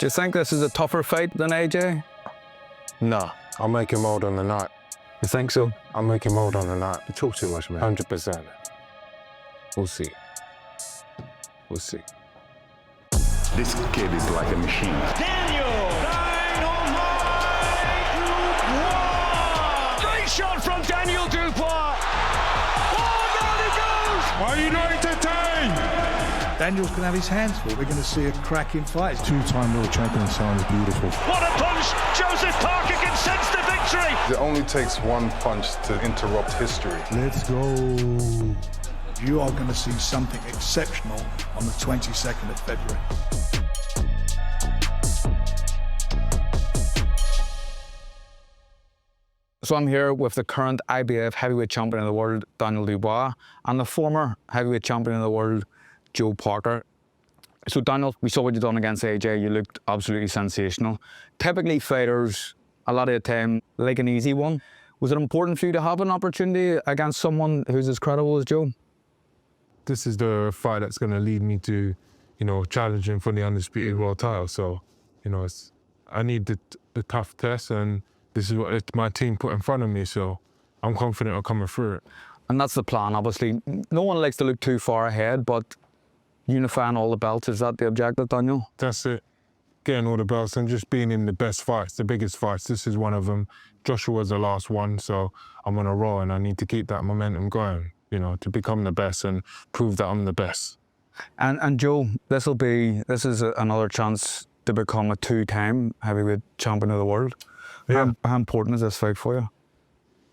Do you think this is a tougher fight than AJ? Nah, I'll make him hold on the night. You think so? I'll make him hold on the night. You talk too much, man. 100%. We'll see. We'll see. This kid is like a machine. Great shot from Daniel Dubois. Oh, down he goes. Are you not entertained? Daniel's going to have his hands full. We're going to see a cracking fight. Two-time world champion sounds beautiful. What a punch. Joseph Parker can sense the victory. It only takes one punch to interrupt history. Let's go. You are going to see something exceptional on the 22nd of February. So I'm here with the current IBF heavyweight champion of the world, Daniel Dubois, and the former heavyweight champion of the world, Joe Parker. So Daniel, we saw what you done against AJ. You looked absolutely sensational. Typically fighters, a lot of the time, like an easy one. Was it important for you to have an opportunity against someone who's as credible as Joe? This is the fight that's going to lead me to, challenging for the undisputed world title. So, I need the tough test, and this is what my team put in front of me. So I'm confident of coming through it. And that's the plan, obviously. No one likes to look too far ahead, but unifying all the belts, is that the objective, Daniel? That's it. Getting all the belts and just being in the best fights, the biggest fights. This is one of them. Joshua was the last one, so I'm on a roll, and I need to keep that momentum going, to become the best and prove that I'm the best. And Joe, this is another chance to become a two-time heavyweight champion of the world. Yeah. How important is this fight for you?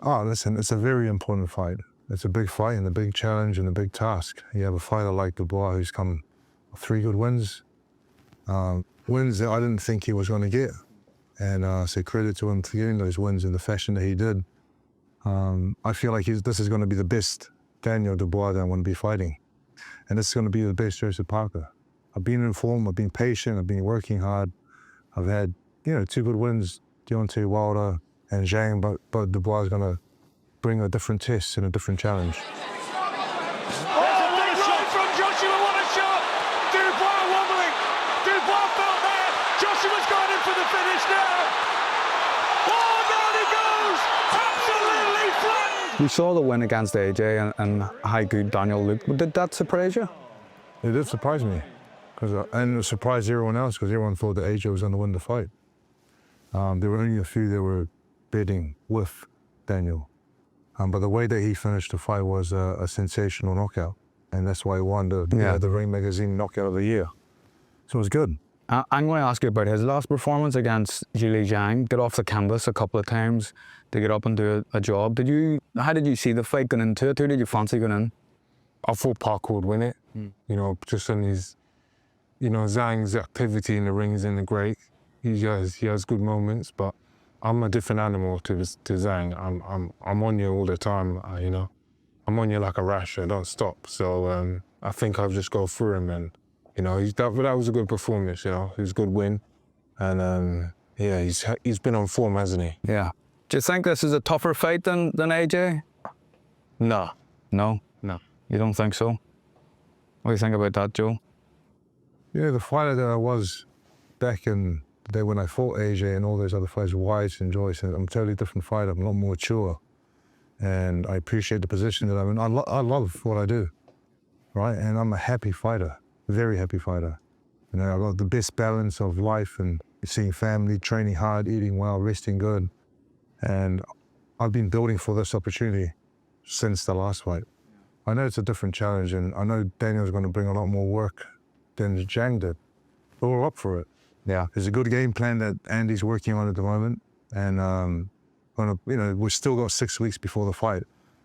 Oh, listen, it's a very important fight. It's a big fight and a big challenge and a big task. You have a fighter like Dubois who's come 3 good wins. Wins that I didn't think he was going to get. And so credit to him for getting those wins in the fashion that he did. I feel like this is going to be the best Daniel Dubois that I'm going to be fighting. And this is going to be the best Joseph Parker. I've been in form, I've been patient, I've been working hard. I've had, 2 good wins, Deontay Wilder and Zhang, but Dubois is going to bring a different test and a different challenge. There's a big shot from Joshua. What a shot. Dubois wobbling. Dubois felt there. Joshua's going in for the finish now. Oh, down he goes. Absolutely flattened. We saw the win against AJ and how good Daniel looked. Did that surprise you? It did surprise me, and it surprised everyone else because everyone thought that AJ was going to win the fight. There were only a few that were betting with Daniel. But the way that he finished the fight was a sensational knockout. And that's why he won the Ring Magazine Knockout of the Year. So it was good. I'm going to ask you about his last performance against Zhili Zhang. Get off the canvas a couple of times to get up and do a job. How did you see the fight going into it? Who did you fancy going in? I thought Parker would win it. Just on his, Zhang's activity in the ring isn't great. He has good moments, but I'm a different animal to Zhang. I'm on you all the time, I'm on you like a rash. I don't stop. So I think I'll just go through him, and that was a good performance. It was a good win, and he's been on form, hasn't he? Yeah. Do you think this is a tougher fight than AJ? No. No. You don't think so? What do you think about that, Joe? Yeah, the fighter that I was back in the day when I fought AJ and all those other fighters, Wise and Joyce, I'm a totally different fighter. I'm a lot more mature. And I appreciate the position that I'm in. I love what I do, right? And I'm a happy fighter, very happy fighter. I've got the best balance of life and seeing family, training hard, eating well, resting good. And I've been building for this opportunity since the last fight. I know it's a different challenge, and I know Daniel's going to bring a lot more work than Zhang did, but we're up for it. Yeah. There's a good game plan that Andy's working on at the moment, and we've still got 6 weeks before the fight,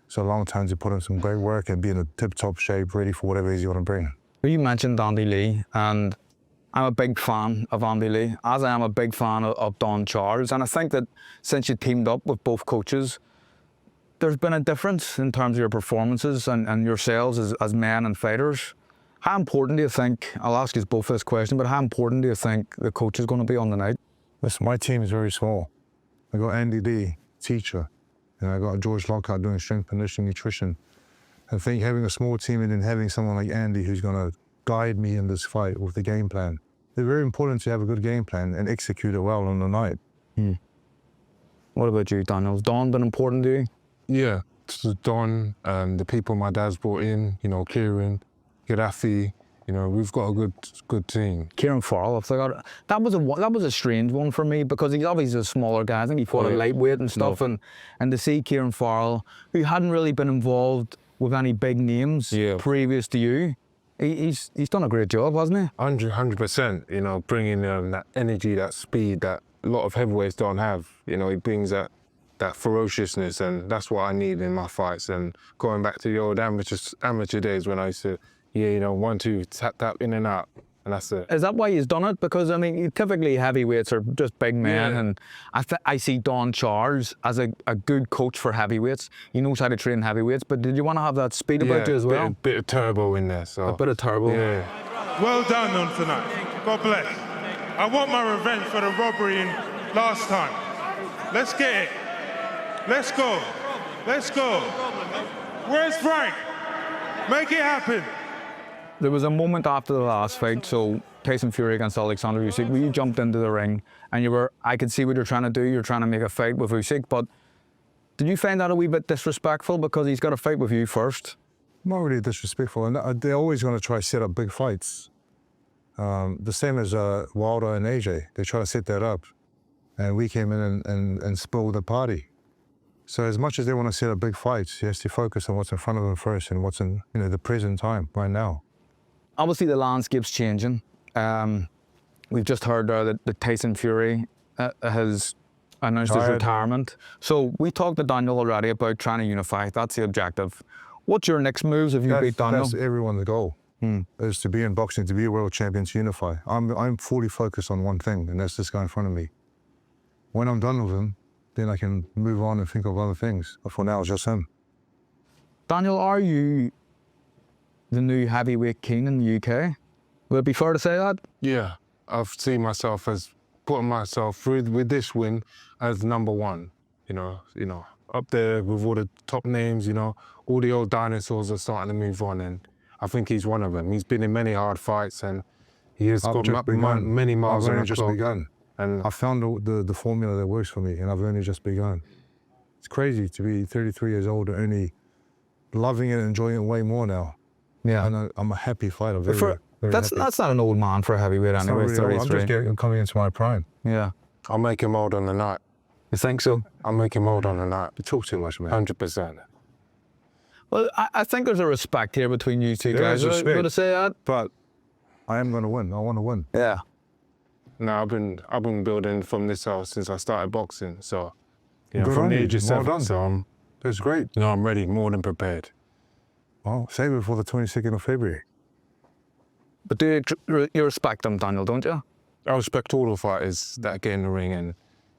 so a long time to put in some great work and be in a tip-top shape, ready for whatever it is you want to bring. You mentioned Andy Lee, and I'm a big fan of Andy Lee, as I am a big fan of Don Charles, and I think that since you teamed up with both coaches, there's been a difference in terms of your performances and yourselves as men and fighters. How important do you think, I'll ask you both this question, but how important do you think the coach is going to be on the night? Listen, my team is very small. I got Andy Lee, teacher, and I got George Lockhart doing strength, conditioning, nutrition. I think having a small team and then having someone like Andy who's going to guide me in this fight with the game plan They're very important to have a good game plan and execute it well on the night. What about you, Daniel? Has Don been important to you? Yeah, to Don, the people my dad's brought in, you know, Kieran, Gaddafi, you know, we've got a good team. Kieran Farrell, I forgot. That was a strange one for me because he's obviously a smaller guy. I think he fought at lightweight and stuff, and to see Kieran Farrell, who hadn't really been involved with any big names previous to you, he's done a great job, hasn't he? 100%, you know, bringing that energy, that speed that a lot of heavyweights don't have. You know, he brings that ferociousness, and that's what I need in my fights. And going back to the old amateur days when I used to, you know, 1, 2, tap, in and out, and that's it. Is that why he's done it? Because, I mean, typically heavyweights are just big men, and I see Don Charles as a good coach for heavyweights. He knows how to train heavyweights, but did you want to have that speed about you as well? A bit of turbo in there. So. A bit of turbo? Yeah. Well done on tonight. God bless. I want my revenge for the robbery in last time. Let's get it. Let's go. Let's go. Where's Frank? Make it happen. There was a moment after the last fight, so Tyson Fury against Alexander Usyk, where you jumped into the ring and I could see what you're trying to do. You're trying to make a fight with Usyk, but did you find that a wee bit disrespectful because he's got to fight with you first? Not really disrespectful, and they're always going to try to set up big fights. The same as Wilder and AJ. They try to set that up, and we came in and spoiled the party. So as much as they want to set up big fights, he has to focus on what's in front of him first and what's in the present time right now. Obviously, the landscape's changing. We've just heard there that Tyson Fury has announced his retirement. So we talked to Daniel already about trying to unify. That's the objective. What's your next moves if you beat Daniel? That's everyone's goal, is to be in boxing, to be a world champion, to unify. I'm fully focused on one thing, and that's this guy in front of me. When I'm done with him, then I can move on and think of other things. But for now, it's just him. Daniel, are you the new heavyweight king in the UK? Would it be fair to say that? Yeah, I've seen myself as putting myself with this win as #1. You know, up there with all the top names. You know, all the old dinosaurs are starting to move on, and I think he's one of them. He's been in many hard fights, and he has got many miles on the just clock. begun. And I found the formula that works for me, and I've only just begun. It's crazy to be 33 years old and only loving it and enjoying it way more now. Yeah. And I'm a happy fighter. Very that's happy. not an old man for a heavyweight anyway, Really 33. I'm just coming into my prime. Yeah. I'll make him old on the night. You think so? I'll make him old on the night. You talk too much, man. 100%. Well, I think there's a respect here between you two guys. There is respect. You want to say that? But I am going to win. I want to win. Yeah. No, I've been building from this house since I started boxing. So, you know, Good from on the you. age of Well 7. done. So That's great. I'm ready, more than prepared. Well, save it for the 22nd of February. But do you respect them, Daniel, don't you? I respect all the fighters that get in the ring, and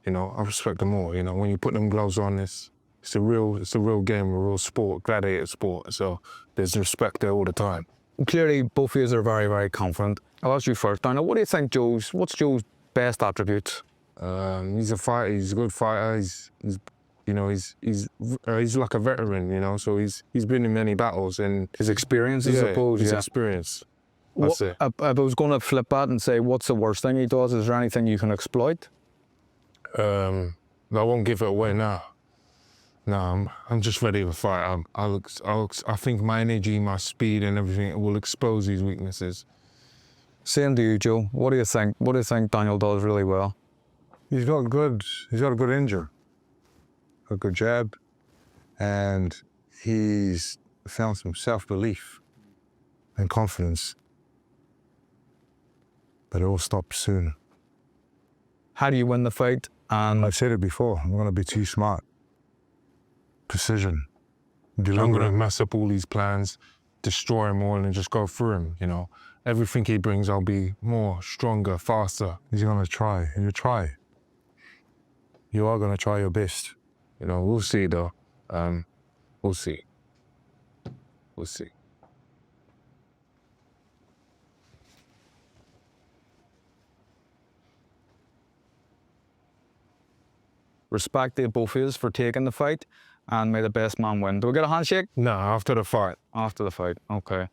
you know, I respect them all. You know, when you put them gloves on, it's a real game, a real sport, gladiator sport. So there's respect there all the time. Clearly, both of you are very, very confident. I'll ask you first, Daniel. What do you think what's Joe's best attributes? He's a fighter. He's a good fighter. He's like a veteran. You know, so he's been in many battles, and His experience, I suppose. his Yeah. experience. That's it. If I was going to flip that and say, what's the worst thing he does? Is there anything you can exploit? I won't give it away now. No, I'm just ready to fight. I think my energy, my speed, and everything will expose these weaknesses. Same to you, Joe. What do you think? What do you think Daniel does really well? He's got a good engine, a good jab, and he's found some self-belief and confidence. But it all stops soon. How do you win the fight? And I've said it before, I'm going to be too smart. Precision. I'm going to Deliberate. mess up all these plans, destroy them all, and just go through them, you know. Everything he brings, I'll be more, stronger, faster. He's going to try, and you try. You are going to try your best. You know, we'll see, though. We'll see. We'll see. respect to both of us for taking the fight, and may the best man win. Do we get a handshake? No, after the fight. After the fight, okay.